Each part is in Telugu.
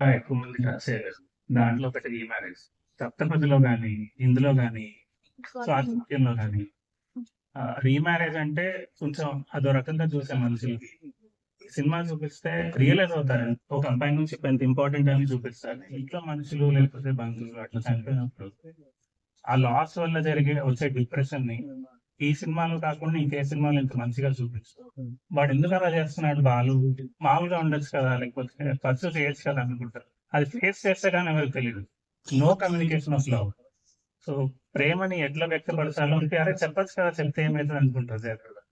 ఎక్కువ మంది టచ్ చేయలేదు. దాంట్లో ఒకటి రీమ్యారేజ్. 'సప్తపదిలో' గాని, ఇందులో గాని, 'స్వాతంత్ర్యంలో' గాని రీమ్యారేజ్ అంటే కొంచెం అదో రకంగా చూసే మనుషులకి. సినిమా చూపిస్తే రియలైజ్ అవుతారు. ఒక అబ్బాయి నుంచి ఎంత ఇంపార్టెంట్ అని చూపిస్తారు. ఇంట్లో మనుషులు లేకపోతే బంధువులు అట్లా చనిపోయినప్పుడు ఆ లాస్ వల్ల వచ్చే డిప్రెషన్‌ని ఈ సినిమాలో కాకుండా ఇంకే సినిమాలో ఇంత మంచిగా చూపించారు. వాడు ఎందుకు అలా చేస్తున్నాడు బాలు? మామూలుగా ఉండొచ్చు కదా! లేకపోతే పర్సూ చేయొచ్చు కదా అనుకుంటారు. అది ఫేస్ చేస్తే గాని ఎవరికీ తెలీదు. No communication of love. So, ప్రేమని ఎట్లా వ్యక్తపరచాలో అంటే అరే చెప్పొచ్చు కదా! చెప్తే ఏమైతది అనుకుంటారు జనరల్‌గా.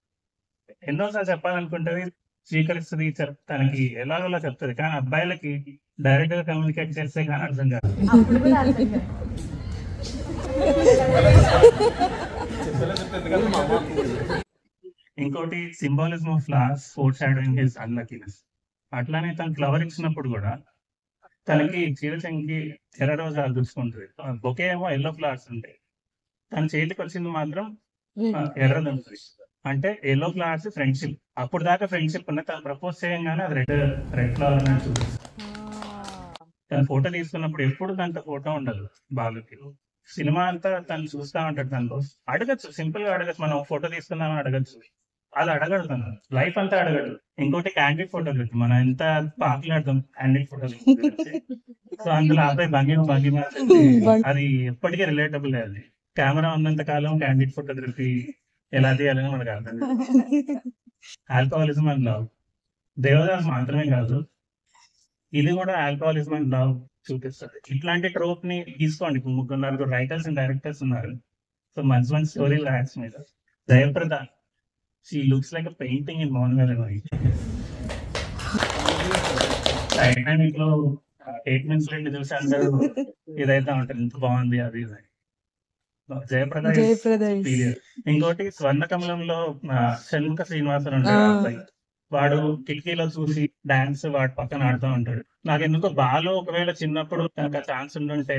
ఎన్నో సార్లు చెప్పాలనుకుంటది. స్వీకరిస్తది. తనకి ఎలాగోలా చెప్తది. కానీ అబ్బాయిలకి డైరెక్ట్‌గా కమ్యూనికేట్ చేస్తే గాని అర్థం కాదు. అప్పుడు కూడా అర్థం కాదు. ఇంకోటి symbolism of loss foreshadowing his unluckiness. అట్లానే తను ఫ్లవర్ ఇచ్చినప్పుడు గూడా తనకి చిరుచెంకి ఎర్ర రోజాలు చూసుకుంటది. బొకే ఏమో యెల్లో ఫ్లవర్స్ ఉంటాయి. తన చేతికొచ్చింది మాత్రం ఎర్రదుంటది. అంటే యెల్లో ఫ్లవర్స్ ఫ్రెండ్‌షిప్. అప్పుడు దాకా ఫ్రెండ్‌షిప్ ఉన్నది. తను ప్రపోజ్ చేయంగానే అది రెడ్ ఫ్లవర్ అన్నట్టు చూపిస్తది. తను ఫోటో తీసుకున్నప్పుడు ఎప్పుడు దాంట్లో ఫోటో ఉండదు బాలుకి. సినిమా అంతా తను చూస్తా ఉంటాడు దాంట్లో. అడగొచ్చు, సింపుల్‌గా అడగొచ్చు. మనం ఫోటో తీసుకుందామని అడగొచ్చు. అది అడగడు తను. లైఫ్ అంతా అడగడు. ఇంకోటి క్యాండిడ్ ఫోటోగ్రఫీ. మనం ఎంత పాకులాడతాం క్యాండిడ్ ఫోటోగ్రఫీ గురించి. సో, అందులో ఆ అబ్బాయి భంగిమ అది ఎప్పటికీ రిలేటబులే అది. కెమెరా ఉన్నంత కాలం క్యాండిడ్ ఫోటోగ్రఫీ ఎలా తీయాలని మనకు అర్థం కాదు. Alcoholism and love. 'దేవదాస్' మాత్రమే కాదు. ఇది కూడా ఆల్కహాలిజం అండ్ లవ్ చూపిస్తది. ఇట్లాంటి ట్రోప్‌ని తీసుకోండి. ఇప్పుడు ముగ్గురు, నలుగురు రైటర్స్ అండ్ డైరెక్టర్స్ ఉన్నారు. సో, మంచి మంచి స్టోరీలు రాయొచ్చు మీరు. 'Jayaprada' she looks like a painting in Mounavela movie. 'టైటానిక్‌లో' 8 మినిట్స్ చూసి అందరూ ఇదైతా ఉంటారు. ఎంత బాగుంది అది ఇది అని. 'Jayaprada' is period. ఇంకోటి 'స్వర్ణకమలంలో' షణ్ముఖ శ్రీనివాసన్ ఉంటాడు ఆ అబ్బాయి. వాడు కిటికీలో చూసి డాన్స్ వాడు పక్కన ఆడుతా ఉంటాడు. నాకెందుకో బాలు ఒకవేళ చిన్నప్పుడు తనకు ఆ ఛాన్స్ ఉండుంటే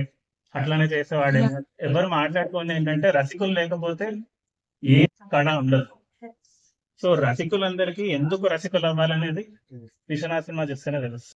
అట్లానే చేసేవాడేమో. ఎవరు మాట్లాడుకోనిది ఏంటంటే రసికులు లేకపోతే ఏ కళ ఉండదు. సో, రసికులందరికీ ఎందుకు రసికులు అవ్వాలనేది 'విశ్వనాథ్' సినిమా చూస్తేనే తెలుస్తది.